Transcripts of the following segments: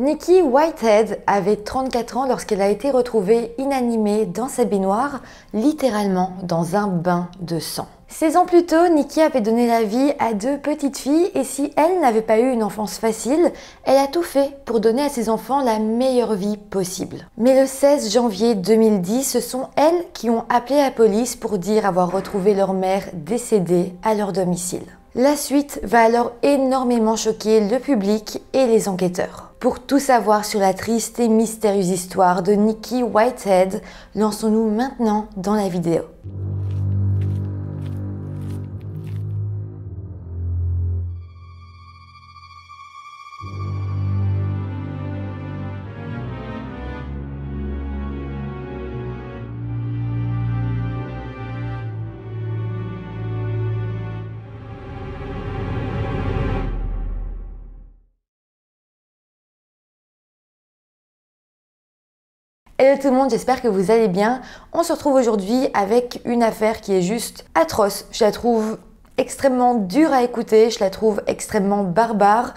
Nikki Whitehead avait 34 ans lorsqu'elle a été retrouvée inanimée dans sa baignoire, littéralement dans un bain de sang. 16 ans plus tôt, Nikki avait donné la vie à 2 petites filles et si elle n'avait pas eu une enfance facile, elle a tout fait pour donner à ses enfants la meilleure vie possible. Mais le 16 janvier 2010, ce sont elles qui ont appelé la police pour dire avoir retrouvé leur mère décédée à leur domicile. La suite va alors énormément choquer le public et les enquêteurs. Pour tout savoir sur la triste et mystérieuse histoire de Nikki Whitehead, lançons-nous maintenant dans la vidéo. Hello tout le monde, j'espère que vous allez bien. On se retrouve aujourd'hui avec une affaire qui est juste atroce. Je la trouve extrêmement dure à écouter, je la trouve extrêmement barbare.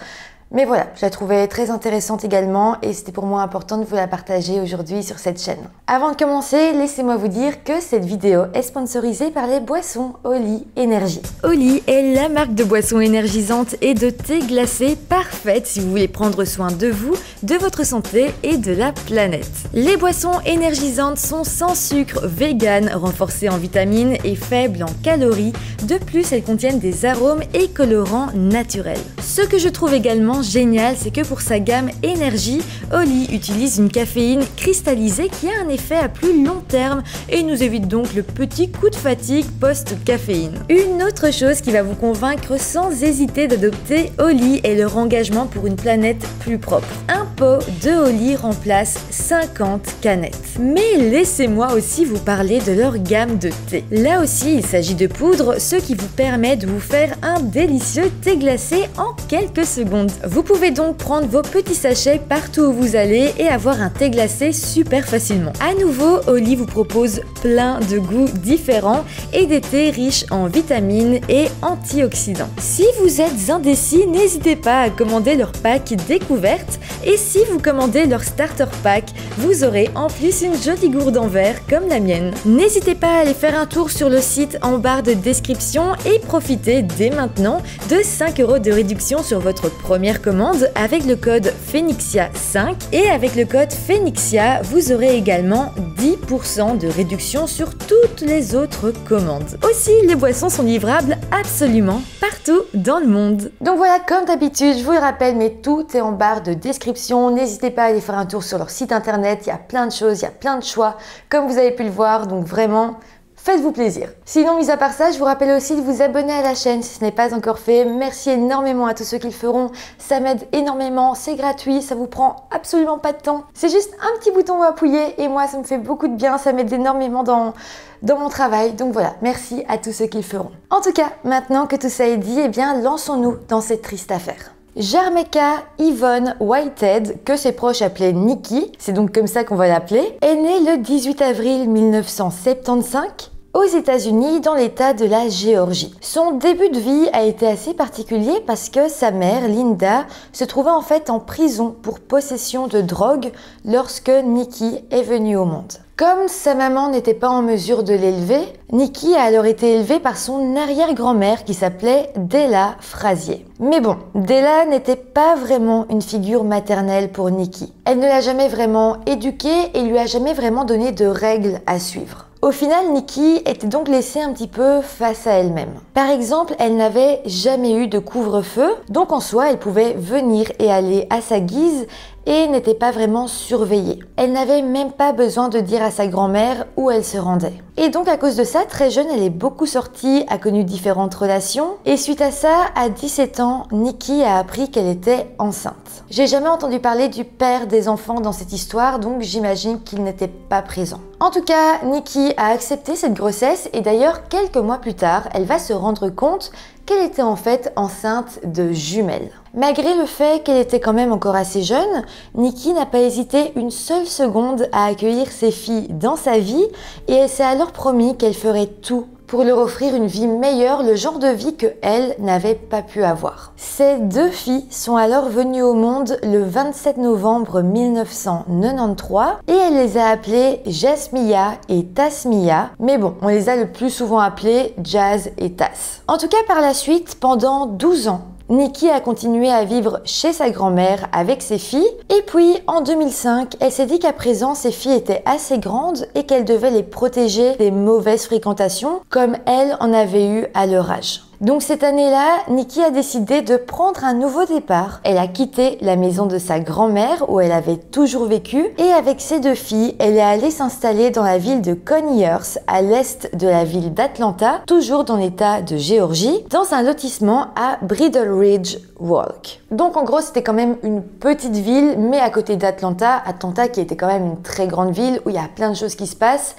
Mais voilà, je la trouvais très intéressante également et c'était pour moi important de vous la partager aujourd'hui sur cette chaîne. Avant de commencer, laissez-moi vous dire que cette vidéo est sponsorisée par les boissons Oli Energy. Oli est la marque de boissons énergisantes et de thé glacé parfaite si vous voulez prendre soin de vous, de votre santé et de la planète. Les boissons énergisantes sont sans sucre, vegan, renforcées en vitamines et faibles en calories. De plus, elles contiennent des arômes et colorants naturels. Ce que je trouve également génial, c'est que pour sa gamme énergie, Oli utilise une caféine cristallisée qui a un effet à plus long terme et nous évite donc le petit coup de fatigue post-caféine. Une autre chose qui va vous convaincre sans hésiter d'adopter Oli est leur engagement pour une planète plus propre. Un pot de Oli remplace 50 canettes. Mais laissez-moi aussi vous parler de leur gamme de thé. Là aussi, il s'agit de poudre, ce qui vous permet de vous faire un délicieux thé glacé en quelques secondes. Vous pouvez donc prendre vos petits sachets partout où vous allez et avoir un thé glacé super facilement. À nouveau, Oli vous propose plein de goûts différents et des thés riches en vitamines et antioxydants. Si vous êtes indécis, n'hésitez pas à commander leur pack découverte et si vous commandez leur starter pack, vous aurez en plus une jolie gourde en verre comme la mienne. N'hésitez pas à aller faire un tour sur le site en barre de description et profitez dès maintenant de 5 € de réduction sur votre première commande avec le code Phenixia5 et avec le code Phenixia, vous aurez également 10% de réduction sur toutes les autres commandes. Aussi, les boissons sont livrables absolument partout dans le monde. Donc voilà, comme d'habitude, je vous le rappelle, mais tout est en barre de description. N'hésitez pas à aller faire un tour sur leur site internet, il y a plein de choses, il y a plein de choix, comme vous avez pu le voir, donc vraiment, faites-vous plaisir. Sinon, mis à part ça, je vous rappelle aussi de vous abonner à la chaîne si ce n'est pas encore fait. Merci énormément à tous ceux qui le feront. Ça m'aide énormément, c'est gratuit, ça vous prend absolument pas de temps. C'est juste un petit bouton à appuyer et moi, ça me fait beaucoup de bien, ça m'aide énormément dans mon travail. Donc voilà, merci à tous ceux qui le feront. En tout cas, maintenant que tout ça est dit, eh bien, lançons-nous dans cette triste affaire. Jarmeka Yvonne Whitehead, que ses proches appelaient Nikki, c'est donc comme ça qu'on va l'appeler, est née le 18 avril 1975 aux États-Unis dans l'état de la Géorgie. Son début de vie a été assez particulier parce que sa mère, Linda, se trouvait en fait en prison pour possession de drogue lorsque Nikki est venue au monde. Comme sa maman n'était pas en mesure de l'élever, Nikki a alors été élevée par son arrière-grand-mère qui s'appelait Della Frazier. Mais bon, Della n'était pas vraiment une figure maternelle pour Nikki. Elle ne l'a jamais vraiment éduquée et lui a jamais vraiment donné de règles à suivre. Au final, Nikki était donc laissée un petit peu face à elle-même. Par exemple, elle n'avait jamais eu de couvre-feu, donc en soi, elle pouvait venir et aller à sa guise et n'était pas vraiment surveillée. Elle n'avait même pas besoin de dire à sa grand-mère où elle se rendait. Et donc à cause de ça, très jeune, elle est beaucoup sortie, a connu différentes relations et suite à ça, à 17 ans, Nikki a appris qu'elle était enceinte. J'ai jamais entendu parler du père des enfants dans cette histoire, donc j'imagine qu'il n'était pas présent. En tout cas, Nikki a accepté cette grossesse et d'ailleurs, quelques mois plus tard, elle va se rendre compte qu'elle était en fait enceinte de jumelles. Malgré le fait qu'elle était quand même encore assez jeune, Nikki n'a pas hésité une seule seconde à accueillir ses filles dans sa vie et elle s'est alors promis qu'elle ferait tout pour leur offrir une vie meilleure, le genre de vie que elle n'avait pas pu avoir. Ces deux filles sont alors venues au monde le 27 novembre 1993 et elle les a appelées Jasmiyah et Tasmiyah, mais bon, on les a le plus souvent appelées Jazz et Tas. En tout cas, par la suite, pendant 12 ans, Nikki a continué à vivre chez sa grand-mère avec ses filles et puis en 2005, elle s'est dit qu'à présent ses filles étaient assez grandes et qu'elle devait les protéger des mauvaises fréquentations comme elle en avait eu à leur âge. Donc cette année-là, Nikki a décidé de prendre un nouveau départ. Elle a quitté la maison de sa grand-mère où elle avait toujours vécu et avec ses deux filles, elle est allée s'installer dans la ville de Conyers, à l'est de la ville d'Atlanta, toujours dans l'état de Géorgie, dans un lotissement à Bridle Ridge Walk. Donc en gros, c'était quand même une petite ville, mais à côté d'Atlanta, Atlanta qui était quand même une très grande ville où il y a plein de choses qui se passent.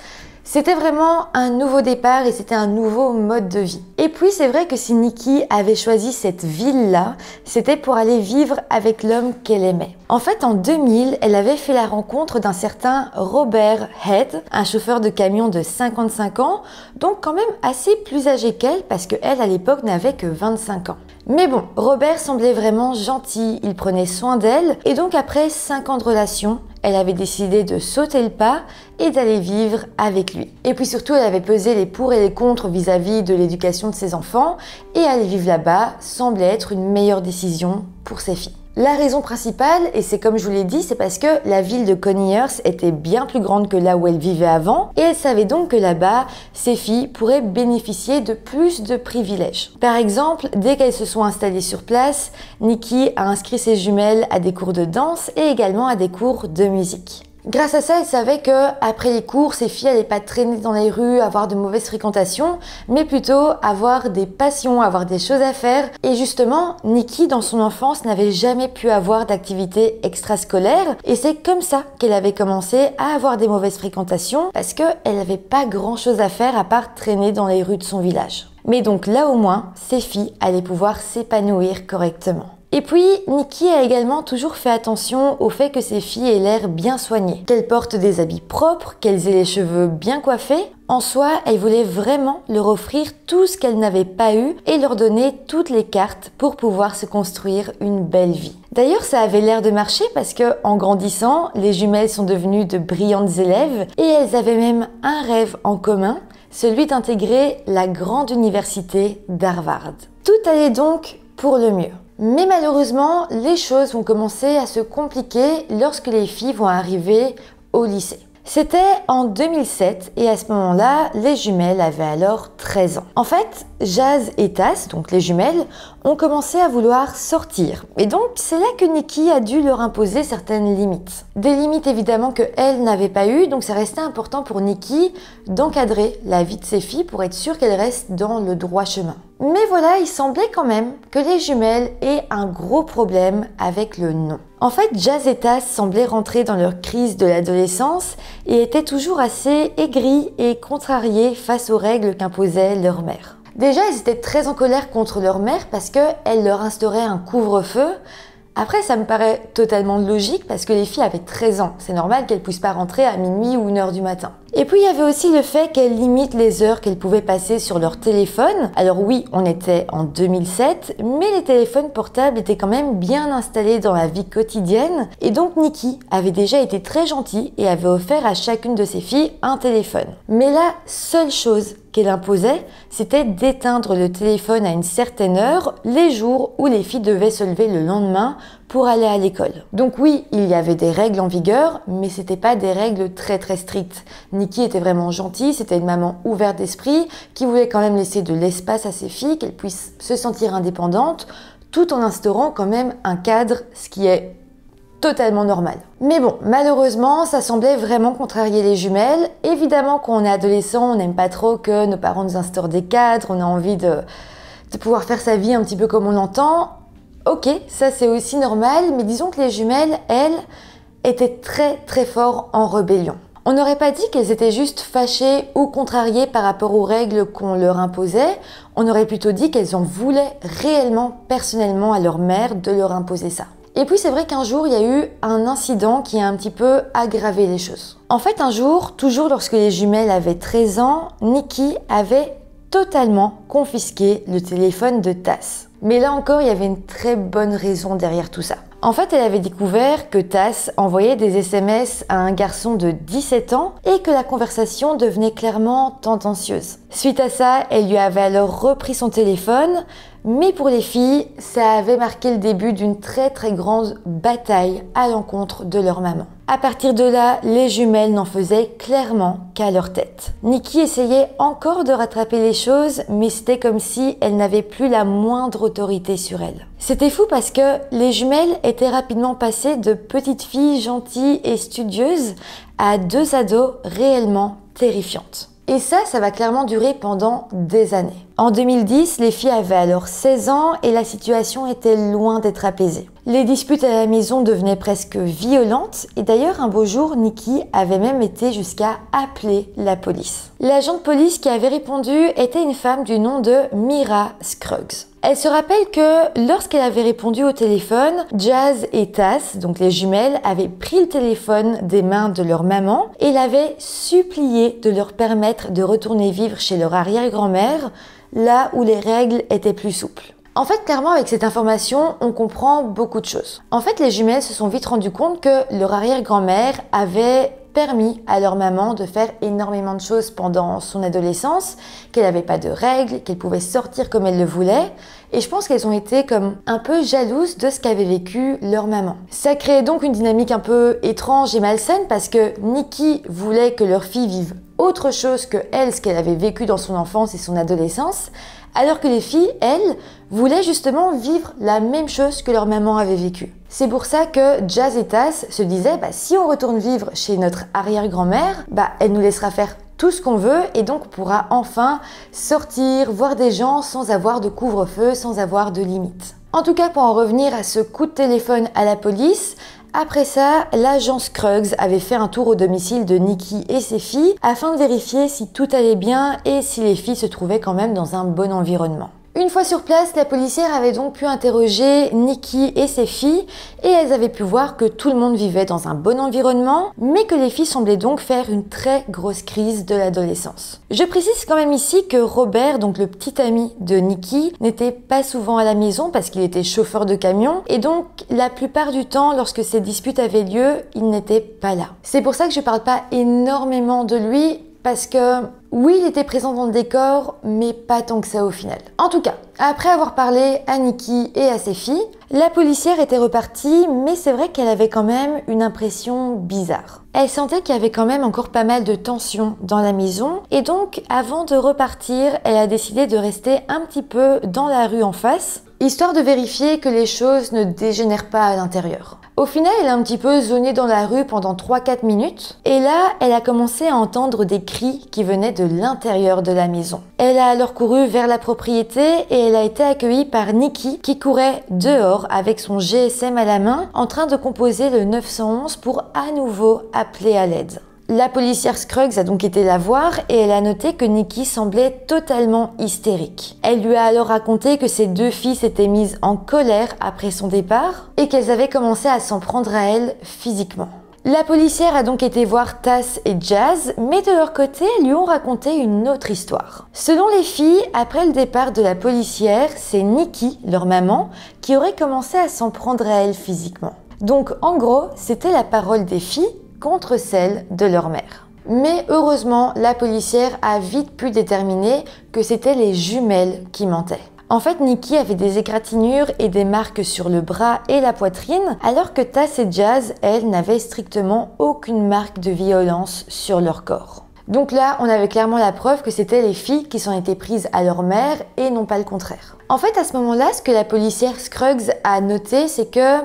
C'était vraiment un nouveau départ et c'était un nouveau mode de vie. Et puis c'est vrai que si Nikki avait choisi cette ville-là, c'était pour aller vivre avec l'homme qu'elle aimait. En fait, en 2000, elle avait fait la rencontre d'un certain Robert Head, un chauffeur de camion de 55 ans, donc quand même assez plus âgé qu'elle parce qu'elle à l'époque n'avait que 25 ans. Mais bon, Robert semblait vraiment gentil, il prenait soin d'elle et donc après 5 ans de relation, elle avait décidé de sauter le pas et d'aller vivre avec lui. Et puis surtout, elle avait pesé les pour et les contre vis-à-vis de l'éducation de ses enfants et aller vivre là-bas semblait être une meilleure décision pour ses filles. La raison principale, et c'est comme je vous l'ai dit, c'est parce que la ville de Conyers était bien plus grande que là où elle vivait avant et elle savait donc que là-bas, ses filles pourraient bénéficier de plus de privilèges. Par exemple, dès qu'elles se sont installées sur place, Nikki a inscrit ses jumelles à des cours de danse et également à des cours de musique. Grâce à ça, elle savait que après les cours, ses filles n'allaient pas traîner dans les rues, avoir de mauvaises fréquentations, mais plutôt avoir des passions, avoir des choses à faire. Et justement, Nikki, dans son enfance, n'avait jamais pu avoir d'activité extrascolaire. Et c'est comme ça qu'elle avait commencé à avoir des mauvaises fréquentations, parce qu'elle n'avait pas grand-chose à faire à part traîner dans les rues de son village. Mais donc là au moins, ses filles allaient pouvoir s'épanouir correctement. Et puis, Nikki a également toujours fait attention au fait que ses filles aient l'air bien soignées, qu'elles portent des habits propres, qu'elles aient les cheveux bien coiffés. En soi, elle voulait vraiment leur offrir tout ce qu'elles n'avaient pas eu et leur donner toutes les cartes pour pouvoir se construire une belle vie. D'ailleurs, ça avait l'air de marcher parce que, en grandissant, les jumelles sont devenues de brillantes élèves et elles avaient même un rêve en commun, celui d'intégrer la grande université d'Harvard. Tout allait donc pour le mieux. Mais malheureusement, les choses vont commencer à se compliquer lorsque les filles vont arriver au lycée. C'était en 2007 et à ce moment-là, les jumelles avaient alors 13 ans. En fait, Jazz et Tas, donc les jumelles, ont commencé à vouloir sortir. Et donc, c'est là que Nikki a dû leur imposer certaines limites. Des limites évidemment qu'elle n'avait pas eues, donc ça restait important pour Nikki d'encadrer la vie de ses filles pour être sûre qu'elles restent dans le droit chemin. Mais voilà, il semblait quand même que les jumelles aient un gros problème avec le nom. En fait, Jazz et Tas semblaient rentrer dans leur crise de l'adolescence et étaient toujours assez aigris et contrariés face aux règles qu'imposait leur mère. Déjà, elles étaient très en colère contre leur mère parce qu'elle leur instaurait un couvre-feu. Après, ça me paraît totalement logique parce que les filles avaient 13 ans. C'est normal qu'elles ne puissent pas rentrer à minuit ou 1h du matin. Et puis, il y avait aussi le fait qu'elles limitent les heures qu'elles pouvaient passer sur leur téléphone. Alors oui, on était en 2007, mais les téléphones portables étaient quand même bien installés dans la vie quotidienne. Et donc, Nikki avait déjà été très gentille et avait offert à chacune de ses filles un téléphone. Mais la seule chose qu'elle imposait, c'était d'éteindre le téléphone à une certaine heure les jours où les filles devaient se lever le lendemain pour aller à l'école. Donc oui, il y avait des règles en vigueur, mais c'était pas des règles très strictes. Nikki était vraiment gentille, c'était une maman ouverte d'esprit qui voulait quand même laisser de l'espace à ses filles, qu'elles puissent se sentir indépendantes, tout en instaurant quand même un cadre, ce qui est totalement normal. Mais bon, malheureusement, ça semblait vraiment contrarier les jumelles. Évidemment, quand on est adolescent, on n'aime pas trop que nos parents nous instaurent des cadres, on a envie de pouvoir faire sa vie un petit peu comme on l'entend. Ok, ça c'est aussi normal, mais disons que les jumelles, elles, étaient très fort en rébellion. On n'aurait pas dit qu'elles étaient juste fâchées ou contrariées par rapport aux règles qu'on leur imposait, on aurait plutôt dit qu'elles en voulaient réellement, personnellement à leur mère de leur imposer ça. Et puis c'est vrai qu'un jour, il y a eu un incident qui a un petit peu aggravé les choses. En fait, un jour, toujours lorsque les jumelles avaient 13 ans, Nikki avait totalement confisqué le téléphone de Tass. Mais là encore, il y avait une très bonne raison derrière tout ça. En fait, elle avait découvert que Tass envoyait des SMS à un garçon de 17 ans et que la conversation devenait clairement tendancieuse. Suite à ça, elle lui avait alors repris son téléphone, mais pour les filles, ça avait marqué le début d'une très grande bataille à l'encontre de leur maman. À partir de là, les jumelles n'en faisaient clairement qu'à leur tête. Nikki essayait encore de rattraper les choses, mais c'était comme si elle n'avait plus la moindre autorité sur elle. C'était fou parce que les jumelles étaient rapidement passées de petites filles gentilles et studieuses à deux ados réellement terrifiantes. Et ça va clairement durer pendant des années. En 2010, les filles avaient alors 16 ans et la situation était loin d'être apaisée. Les disputes à la maison devenaient presque violentes et d'ailleurs un beau jour, Nikki avait même été jusqu'à appeler la police. L'agent de police qui avait répondu était une femme du nom de Mira Scruggs. Elle se rappelle que lorsqu'elle avait répondu au téléphone, Jazz et Tass, donc les jumelles, avaient pris le téléphone des mains de leur maman et l'avaient supplié de leur permettre de retourner vivre chez leur arrière-grand-mère, là où les règles étaient plus souples. En fait, clairement, avec cette information, on comprend beaucoup de choses. En fait, les jumelles se sont vite rendues compte que leur arrière-grand-mère avait permis à leur maman de faire énormément de choses pendant son adolescence, qu'elle n'avait pas de règles, qu'elle pouvait sortir comme elle le voulait. Et je pense qu'elles ont été comme un peu jalouses de ce qu'avait vécu leur maman. Ça créait donc une dynamique un peu étrange et malsaine parce que Nikki voulait que leur fille vive autre chose que elle, ce qu'elle avait vécu dans son enfance et son adolescence, alors que les filles, elles, voulaient justement vivre la même chose que leur maman avait vécu. C'est pour ça que Jazz et Tass se disaient, si on retourne vivre chez notre arrière-grand-mère, elle nous laissera faire tout ce qu'on veut et donc on pourra enfin sortir, voir des gens sans avoir de couvre-feu, sans avoir de limites. En tout cas, pour en revenir à ce coup de téléphone à la police, après ça, l'agent Scruggs avait fait un tour au domicile de Nikki et ses filles afin de vérifier si tout allait bien et si les filles se trouvaient quand même dans un bon environnement. Une fois sur place, la policière avait donc pu interroger Nikki et ses filles et elles avaient pu voir que tout le monde vivait dans un bon environnement, mais que les filles semblaient donc faire une très grosse crise de l'adolescence. Je précise quand même ici que Robert, donc le petit ami de Nikki, n'était pas souvent à la maison parce qu'il était chauffeur de camion et donc la plupart du temps, lorsque ces disputes avaient lieu, il n'était pas là. C'est pour ça que je parle pas énormément de lui, parce que oui, il était présent dans le décor, mais pas tant que ça au final. En tout cas, après avoir parlé à Nikki et à ses filles, la policière était repartie, mais c'est vrai qu'elle avait quand même une impression bizarre. Elle sentait qu'il y avait quand même encore pas mal de tension dans la maison, et donc avant de repartir, elle a décidé de rester un petit peu dans la rue en face, histoire de vérifier que les choses ne dégénèrent pas à l'intérieur. Au final, elle a un petit peu zoné dans la rue pendant 3-4 minutes, et là, elle a commencé à entendre des cris qui venaient de l'intérieur de la maison. Elle a alors couru vers la propriété et elle a été accueillie par Nikki qui courait dehors avec son GSM à la main en train de composer le 911 pour à nouveau appeler à l'aide. La policière Scruggs a donc été la voir et elle a noté que Nikki semblait totalement hystérique. Elle lui a alors raconté que ses deux filles s'étaient mises en colère après son départ et qu'elles avaient commencé à s'en prendre à elle physiquement. La policière a donc été voir Tass et Jazz, mais de leur côté, elles lui ont raconté une autre histoire. Selon les filles, après le départ de la policière, c'est Nikki, leur maman, qui aurait commencé à s'en prendre à elle physiquement. Donc en gros, c'était la parole des filles contre celle de leur mère. Mais heureusement, la policière a vite pu déterminer que c'était les jumelles qui mentaient. En fait, Nikki avait des égratignures et des marques sur le bras et la poitrine, alors que Tass et Jazz, elles, n'avaient strictement aucune marque de violence sur leur corps. Donc là, on avait clairement la preuve que c'était les filles qui s'en étaient prises à leur mère et non pas le contraire. En fait, à ce moment-là, ce que la policière Scruggs a noté, c'est que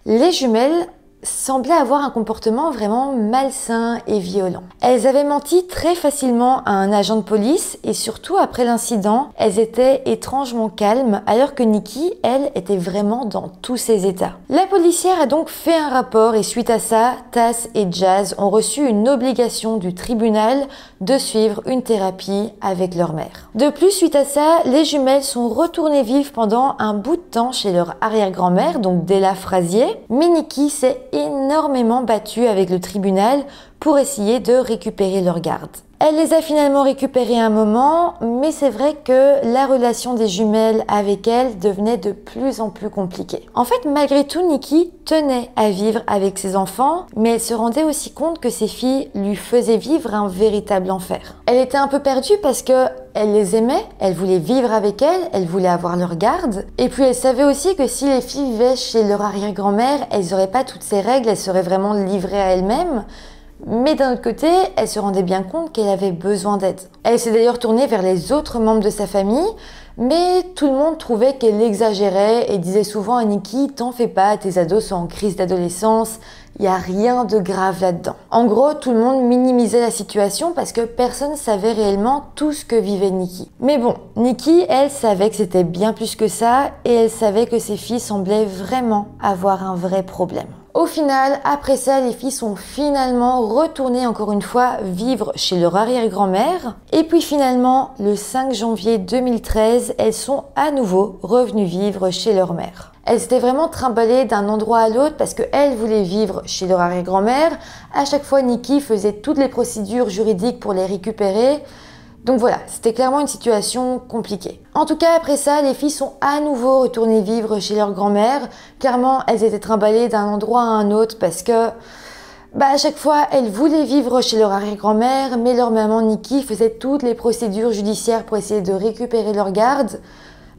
les jumelles semblaient avoir un comportement vraiment malsain et violent. Elles avaient menti très facilement à un agent de police et surtout après l'incident, elles étaient étrangement calmes alors que Nikki, elle, était vraiment dans tous ses états. La policière a donc fait un rapport et suite à ça, Tass et Jazz ont reçu une obligation du tribunal de suivre une thérapie avec leur mère. De plus, suite à ça, les jumelles sont retournées vivre pendant un bout de temps chez leur arrière-grand-mère, donc Della Frazier, mais Nikki s'est énormément battue avec le tribunal pour essayer de récupérer leur garde. Elle les a finalement récupérés un moment, mais c'est vrai que la relation des jumelles avec elle devenait de plus en plus compliquée. En fait, malgré tout, Nikki tenait à vivre avec ses enfants, mais elle se rendait aussi compte que ses filles lui faisaient vivre un véritable enfer. Elle était un peu perdue parce que elle les aimait, elle voulait vivre avec elles, elle voulait avoir leur garde, et puis elle savait aussi que si les filles vivaient chez leur arrière-grand-mère, elles n'auraient pas toutes ces règles, elles seraient vraiment livrées à elles-mêmes. Mais d'un autre côté, elle se rendait bien compte qu'elle avait besoin d'aide. Elle s'est d'ailleurs tournée vers les autres membres de sa famille, mais tout le monde trouvait qu'elle exagérait et disait souvent à Nikki « T'en fais pas, tes ados sont en crise d'adolescence, il n'y a rien de grave là-dedans ». En gros, tout le monde minimisait la situation parce que personne ne savait réellement tout ce que vivait Nikki. Mais bon, Nikki, elle savait que c'était bien plus que ça et elle savait que ses filles semblaient vraiment avoir un vrai problème. Au final, après ça, les filles sont finalement retournées encore une fois vivre chez leur arrière-grand-mère. Et puis finalement, le 5 janvier 2013, elles sont à nouveau revenues vivre chez leur mère. Elles s'étaient vraiment trimballées d'un endroit à l'autre parce qu'elles voulaient vivre chez leur arrière-grand-mère. À chaque fois, Nikki faisait toutes les procédures juridiques pour les récupérer. Donc voilà, c'était clairement une situation compliquée. En tout cas, après ça, les filles sont à nouveau retournées vivre chez leur grand-mère. Clairement, elles étaient trimballées d'un endroit à un autre parce que à chaque fois, elles voulaient vivre chez leur arrière-grand-mère, mais leur maman Nikki faisait toutes les procédures judiciaires pour essayer de récupérer leur garde.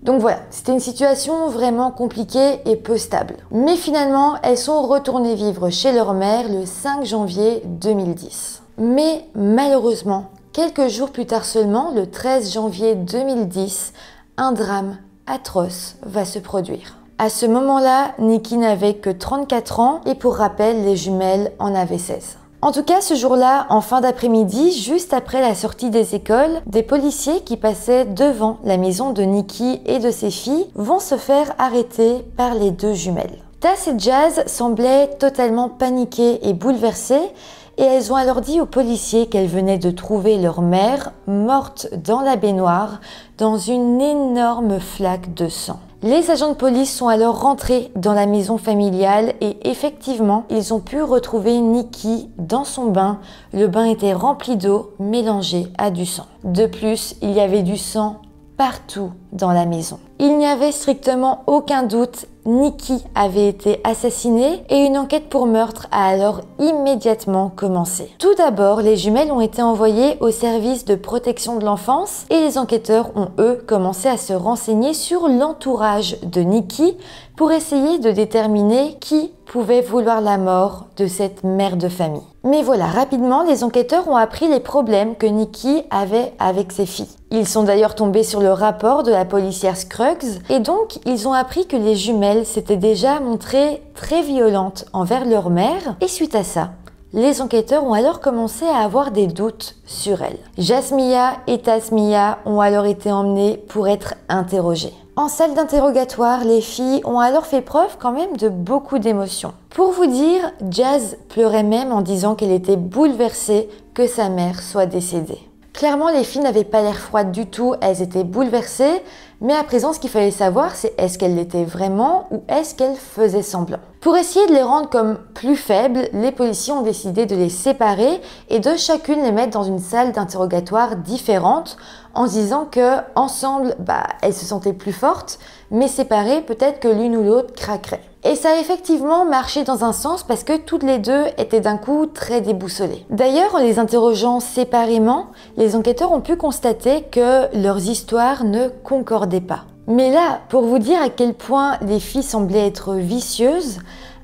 Donc voilà, c'était une situation vraiment compliquée et peu stable. Mais finalement, elles sont retournées vivre chez leur mère le 5 janvier 2010. Mais malheureusement, quelques jours plus tard seulement, le 13 janvier 2010, un drame atroce va se produire. À ce moment-là, Nikki n'avait que 34 ans et pour rappel, les jumelles en avaient 16. En tout cas, ce jour-là, en fin d'après-midi, juste après la sortie des écoles, des policiers qui passaient devant la maison de Nikki et de ses filles vont se faire arrêter par les deux jumelles. Taz et Jazz semblaient totalement paniquées et bouleversées et elles ont alors dit aux policiers qu'elles venaient de trouver leur mère morte dans la baignoire dans une énorme flaque de sang. Les agents de police sont alors rentrés dans la maison familiale et effectivement, ils ont pu retrouver Nikki dans son bain. Le bain était rempli d'eau mélangée à du sang. De plus, il y avait du sang partout dans la maison. Il n'y avait strictement aucun doute, Nikki avait été assassinée et une enquête pour meurtre a alors immédiatement commencé. Tout d'abord, les jumelles ont été envoyées au service de protection de l'enfance et les enquêteurs ont eux commencé à se renseigner sur l'entourage de Nikki pour essayer de déterminer qui pouvait vouloir la mort de cette mère de famille. Mais voilà, rapidement, les enquêteurs ont appris les problèmes que Nikki avait avec ses filles. Ils sont d'ailleurs tombés sur le rapport de la policière Scruggs et donc ils ont appris que les jumelles s'étaient déjà montrées très violentes envers leur mère et suite à ça, les enquêteurs ont alors commencé à avoir des doutes sur elles. Jasmiyah et Tasmiyah ont alors été emmenées pour être interrogées. En salle d'interrogatoire, les filles ont alors fait preuve quand même de beaucoup d'émotions. Pour vous dire, Jazz pleurait même en disant qu'elle était bouleversée que sa mère soit décédée. Clairement, les filles n'avaient pas l'air froides du tout, elles étaient bouleversées, mais à présent, ce qu'il fallait savoir, c'est est-ce qu'elles l'étaient vraiment ou est-ce qu'elles faisaient semblant. Pour essayer de les rendre comme plus faibles, les policiers ont décidé de les séparer et de chacune les mettre dans une salle d'interrogatoire différente en se disant que ensemble, elles se sentaient plus fortes, mais séparées, peut-être que l'une ou l'autre craquerait. Et ça a effectivement marché dans un sens parce que toutes les deux étaient d'un coup très déboussolées. D'ailleurs, en les interrogeant séparément, les enquêteurs ont pu constater que leurs histoires ne concordaient pas. Mais là, pour vous dire à quel point les filles semblaient être vicieuses,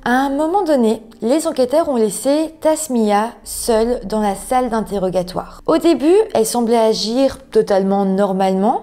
à un moment donné, les enquêteurs ont laissé Tasmiyah seule dans la salle d'interrogatoire. Au début, elle semblait agir totalement normalement,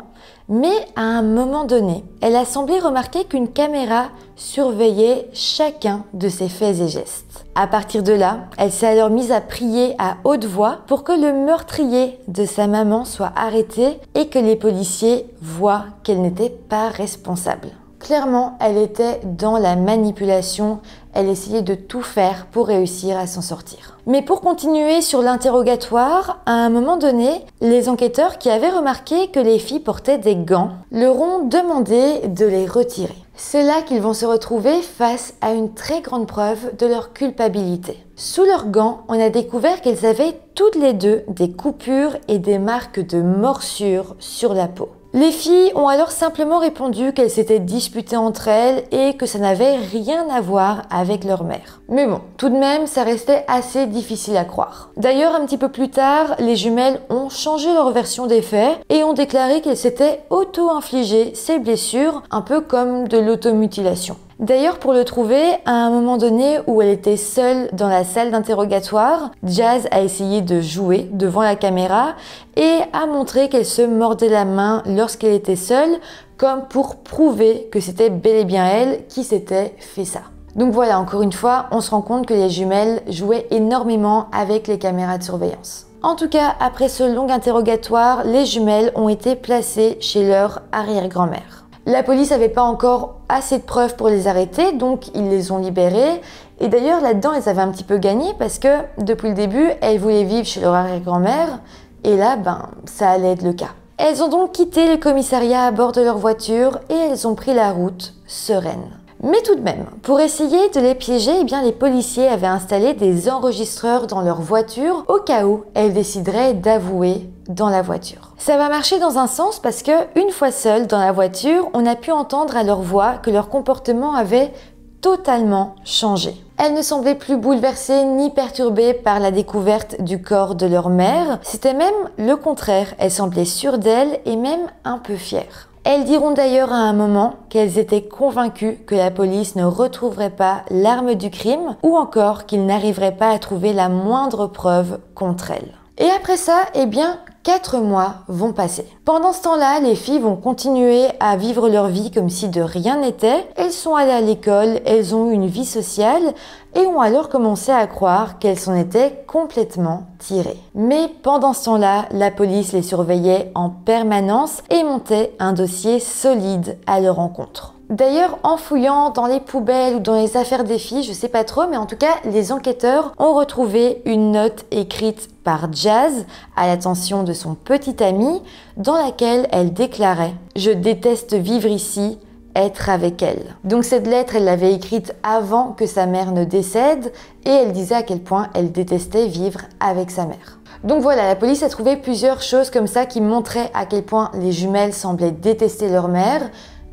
mais à un moment donné, elle a semblé remarquer qu'une caméra surveillait chacun de ses faits et gestes. À partir de là, elle s'est alors mise à prier à haute voix pour que le meurtrier de sa maman soit arrêté et que les policiers voient qu'elle n'était pas responsable. Clairement, elle était dans la manipulation, elle essayait de tout faire pour réussir à s'en sortir. Mais pour continuer sur l'interrogatoire, à un moment donné, les enquêteurs qui avaient remarqué que les filles portaient des gants leur ont demandé de les retirer. C'est là qu'ils vont se retrouver face à une très grande preuve de leur culpabilité. Sous leurs gants, on a découvert qu'elles avaient toutes les deux des coupures et des marques de morsures sur la peau. Les filles ont alors simplement répondu qu'elles s'étaient disputées entre elles et que ça n'avait rien à voir avec leur mère. Mais bon, tout de même, ça restait assez difficile à croire. D'ailleurs, un petit peu plus tard, les jumelles ont changé leur version des faits et ont déclaré qu'elles s'étaient auto-infligées ces blessures, un peu comme de l'automutilation. D'ailleurs, pour le trouver, à un moment donné où elle était seule dans la salle d'interrogatoire, Jazz a essayé de jouer devant la caméra et a montré qu'elle se mordait la main lorsqu'elle était seule, comme pour prouver que c'était bel et bien elle qui s'était fait ça. Donc voilà, encore une fois, on se rend compte que les jumelles jouaient énormément avec les caméras de surveillance. En tout cas, après ce long interrogatoire, les jumelles ont été placées chez leur arrière-grand-mère. La police n'avait pas encore assez de preuves pour les arrêter, donc ils les ont libérées. Et d'ailleurs, là-dedans, elles avaient un petit peu gagné parce que depuis le début, elles voulaient vivre chez leur arrière-grand-mère. Et là, ça allait être le cas. Elles ont donc quitté le commissariat à bord de leur voiture et elles ont pris la route sereine. Mais tout de même, pour essayer de les piéger, les policiers avaient installé des enregistreurs dans leur voiture au cas où elles décideraient d'avouer dans la voiture. Ça va marcher dans un sens parce que, une fois seules dans la voiture, on a pu entendre à leur voix que leur comportement avait totalement changé. Elles ne semblaient plus bouleversées ni perturbées par la découverte du corps de leur mère. C'était même le contraire. Elles semblaient sûres d'elles et même un peu fières. Elles diront d'ailleurs à un moment qu'elles étaient convaincues que la police ne retrouverait pas l'arme du crime ou encore qu'ils n'arriveraient pas à trouver la moindre preuve contre elles. Et après ça, 4 mois vont passer. Pendant ce temps-là, les filles vont continuer à vivre leur vie comme si de rien n'était. Elles sont allées à l'école, elles ont eu une vie sociale et ont alors commencé à croire qu'elles s'en étaient complètement tirées. Mais pendant ce temps-là, la police les surveillait en permanence et montait un dossier solide à leur encontre. D'ailleurs, en fouillant dans les poubelles ou dans les affaires des filles, je sais pas trop, mais en tout cas, les enquêteurs ont retrouvé une note écrite par Jazz à l'attention de son petit ami dans laquelle elle déclarait « Je déteste vivre ici, être avec elle ». Donc cette lettre, elle l'avait écrite avant que sa mère ne décède et elle disait à quel point elle détestait vivre avec sa mère. Donc voilà, la police a trouvé plusieurs choses comme ça qui montraient à quel point les jumelles semblaient détester leur mère.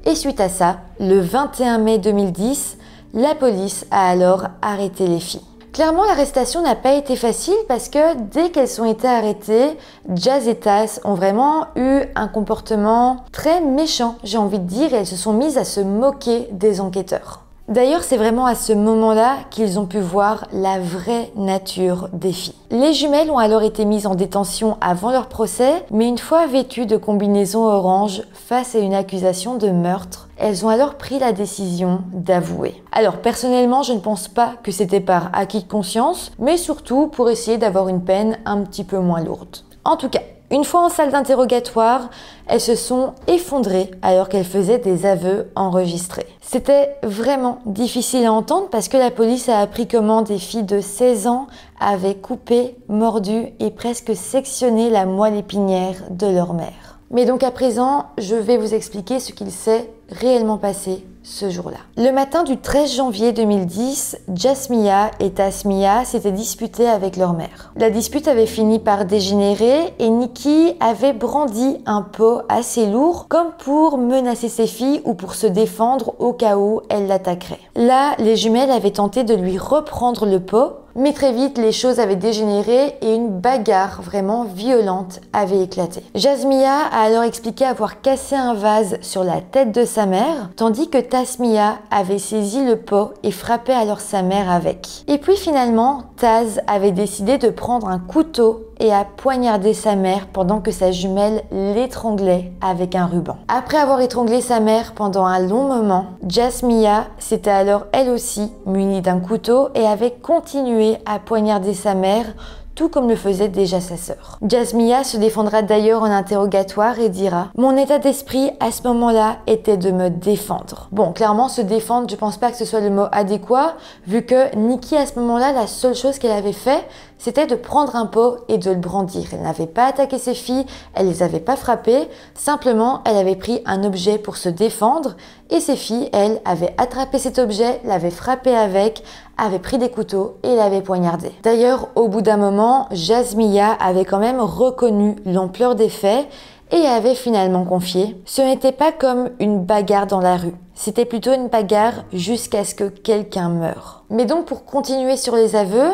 Et suite à ça, le 21 mai 2010, la police a alors arrêté les filles. Clairement, l'arrestation n'a pas été facile parce que dès qu'elles ont été arrêtées, Jazz et Taz ont vraiment eu un comportement très méchant, j'ai envie de dire, et elles se sont mises à se moquer des enquêteurs. D'ailleurs, c'est vraiment à ce moment-là qu'ils ont pu voir la vraie nature des filles. Les jumelles ont alors été mises en détention avant leur procès, mais une fois vêtues de combinaisons orange face à une accusation de meurtre, elles ont alors pris la décision d'avouer. Alors personnellement, je ne pense pas que c'était par acquis de conscience, mais surtout pour essayer d'avoir une peine un petit peu moins lourde. En tout cas, une fois en salle d'interrogatoire, elles se sont effondrées alors qu'elles faisaient des aveux enregistrés. C'était vraiment difficile à entendre parce que la police a appris comment des filles de 16 ans avaient coupé, mordu et presque sectionné la moelle épinière de leur mère. Mais donc à présent, je vais vous expliquer ce qu'il s'est réellement passé ce jour-là. Le matin du 13 janvier 2010, Jasmiyah et Tasmiyah s'étaient disputées avec leur mère. La dispute avait fini par dégénérer et Nikki avait brandi un pot assez lourd comme pour menacer ses filles ou pour se défendre au cas où elles l'attaqueraient. Là, les jumelles avaient tenté de lui reprendre le pot, mais très vite, les choses avaient dégénéré et une bagarre vraiment violente avait éclaté. Jasmiyah a alors expliqué avoir cassé un vase sur la tête de sa mère, tandis que Tasmiyah avait saisi le pot et frappé alors sa mère avec. Et puis finalement, Taz avait décidé de prendre un couteau et a poignardé sa mère pendant que sa jumelle l'étranglait avec un ruban. Après avoir étranglé sa mère pendant un long moment, Jasmiyah s'était alors elle aussi munie d'un couteau et avait continué à poignarder sa mère tout comme le faisait déjà sa sœur. Jasmiyah se défendra d'ailleurs en interrogatoire et dira « Mon état d'esprit à ce moment-là était de me défendre ». Bon, clairement, se défendre, je pense pas que ce soit le mot adéquat, vu que Nikki, à ce moment-là, la seule chose qu'elle avait fait, c'était de prendre un pot et de le brandir. Elle n'avait pas attaqué ses filles, elle les avait pas frappées, simplement, elle avait pris un objet pour se défendre et ses filles, elles, avaient attrapé cet objet, l'avaient frappé avec, avaient pris des couteaux et l'avaient poignardé. D'ailleurs, au bout d'un moment, Jasmiyah avait quand même reconnu l'ampleur des faits et avait finalement confié « Ce n'était pas comme une bagarre dans la rue, c'était plutôt une bagarre jusqu'à ce que quelqu'un meure. » Mais donc, pour continuer sur les aveux,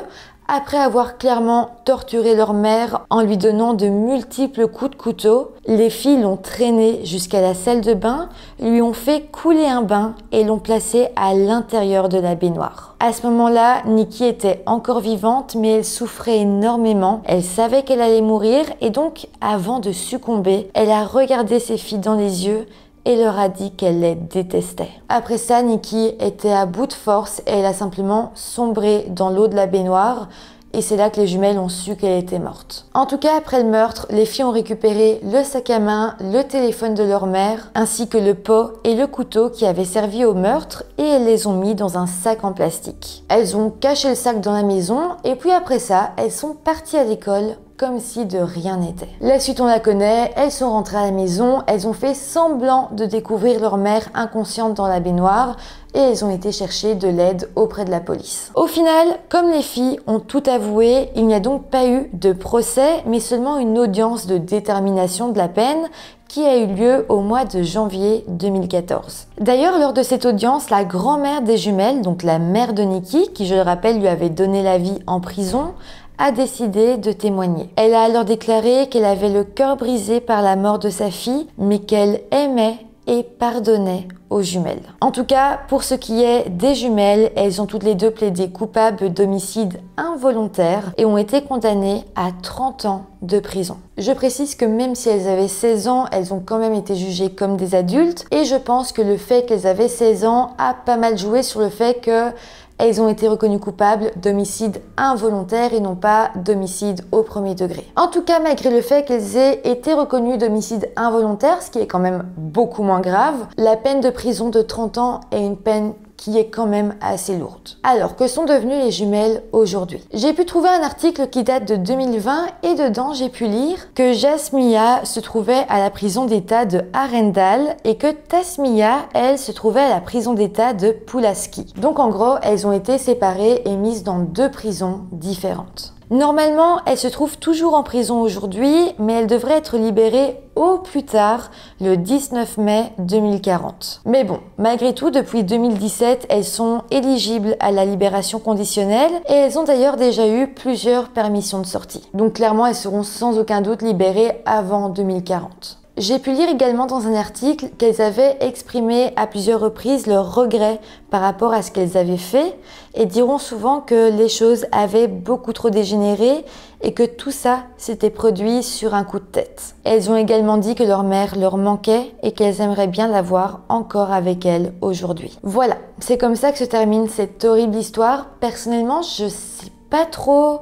après avoir clairement torturé leur mère en lui donnant de multiples coups de couteau, les filles l'ont traîné jusqu'à la salle de bain, lui ont fait couler un bain et l'ont placé à l'intérieur de la baignoire. À ce moment-là, Nikki était encore vivante, mais elle souffrait énormément. Elle savait qu'elle allait mourir et donc, avant de succomber, elle a regardé ses filles dans les yeux et leur a dit qu'elle les détestait. Après ça, Nikki était à bout de force et elle a simplement sombré dans l'eau de la baignoire et c'est là que les jumelles ont su qu'elle était morte. En tout cas, après le meurtre, les filles ont récupéré le sac à main, le téléphone de leur mère, ainsi que le pot et le couteau qui avaient servi au meurtre et elles les ont mis dans un sac en plastique. Elles ont caché le sac dans la maison et puis après ça, elles sont parties à l'école comme si de rien n'était. La suite, on la connaît, elles sont rentrées à la maison, elles ont fait semblant de découvrir leur mère inconsciente dans la baignoire et elles ont été chercher de l'aide auprès de la police. Au final, comme les filles ont tout avoué, il n'y a donc pas eu de procès, mais seulement une audience de détermination de la peine qui a eu lieu au mois de janvier 2014. D'ailleurs, lors de cette audience, la grand-mère des jumelles, donc la mère de Nikki, qui je le rappelle lui avait donné la vie en prison, a décidé de témoigner. Elle a alors déclaré qu'elle avait le cœur brisé par la mort de sa fille, mais qu'elle aimait et pardonnait aux jumelles. En tout cas, pour ce qui est des jumelles, elles ont toutes les deux plaidé coupables d'homicide involontaire et ont été condamnées à 30 ans de prison. Je précise que même si elles avaient 16 ans, elles ont quand même été jugées comme des adultes et je pense que le fait qu'elles avaient 16 ans a pas mal joué sur le fait que elles ont été reconnues coupables d'homicide involontaire et non pas d'homicide au premier degré. En tout cas, malgré le fait qu'elles aient été reconnues d'homicide involontaire, ce qui est quand même beaucoup moins grave, la peine de prison de 30 ans est une peine qui est quand même assez lourde. Alors, que sont devenues les jumelles aujourd'hui? J'ai pu trouver un article qui date de 2020 et dedans j'ai pu lire que Jasmiyah se trouvait à la prison d'État de Arendal et que Tasmiyah, elle, se trouvait à la prison d'État de Pulaski. Donc en gros, elles ont été séparées et mises dans deux prisons différentes. Normalement, elle se trouve toujours en prison aujourd'hui, mais elle devrait être libérée au plus tard le 19 mai 2040. Mais bon, malgré tout, depuis 2017, elles sont éligibles à la libération conditionnelle et elles ont d'ailleurs déjà eu plusieurs permissions de sortie. Donc clairement, elles seront sans aucun doute libérées avant 2040. J'ai pu lire également dans un article qu'elles avaient exprimé à plusieurs reprises leurs regrets par rapport à ce qu'elles avaient fait et diront souvent que les choses avaient beaucoup trop dégénéré et que tout ça s'était produit sur un coup de tête. Elles ont également dit que leur mère leur manquait et qu'elles aimeraient bien la voir encore avec elles aujourd'hui. Voilà, c'est comme ça que se termine cette horrible histoire. Personnellement, je sais pas trop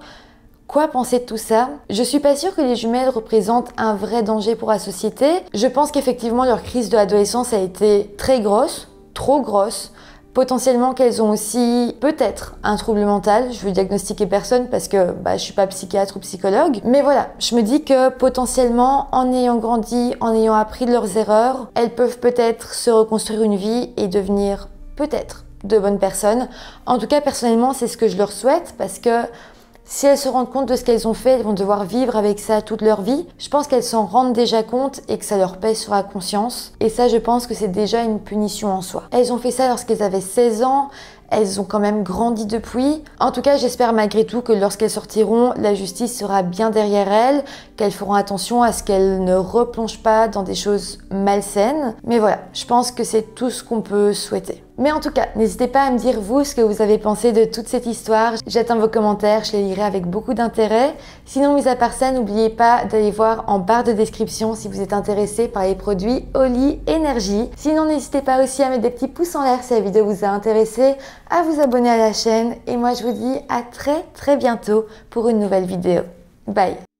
quoi penser de tout ça? Je suis pas sûre que les jumelles représentent un vrai danger pour la société. Je pense qu'effectivement leur crise de l'adolescence a été très grosse, trop grosse. Potentiellement qu'elles ont aussi peut-être un trouble mental. Je veux diagnostiquer personne parce que je suis pas psychiatre ou psychologue. Mais voilà, je me dis que potentiellement en ayant grandi, en ayant appris de leurs erreurs, elles peuvent peut-être se reconstruire une vie et devenir peut-être de bonnes personnes. En tout cas, personnellement, c'est ce que je leur souhaite parce que si elles se rendent compte de ce qu'elles ont fait, elles vont devoir vivre avec ça toute leur vie. Je pense qu'elles s'en rendent déjà compte et que ça leur pèse sur la conscience. Et ça, je pense que c'est déjà une punition en soi. Elles ont fait ça lorsqu'elles avaient 16 ans. Elles ont quand même grandi depuis. En tout cas, j'espère malgré tout que lorsqu'elles sortiront, la justice sera bien derrière elles, qu'elles feront attention à ce qu'elles ne replongent pas dans des choses malsaines. Mais voilà, je pense que c'est tout ce qu'on peut souhaiter. Mais en tout cas, n'hésitez pas à me dire vous ce que vous avez pensé de toute cette histoire. J'attends vos commentaires, je les lirai avec beaucoup d'intérêt. Sinon, mis à part ça, n'oubliez pas d'aller voir en barre de description si vous êtes intéressé par les produits Oli Energy. Sinon, n'hésitez pas aussi à mettre des petits pouces en l'air si la vidéo vous a intéressé, à vous abonner à la chaîne. Et moi, je vous dis à très bientôt pour une nouvelle vidéo. Bye!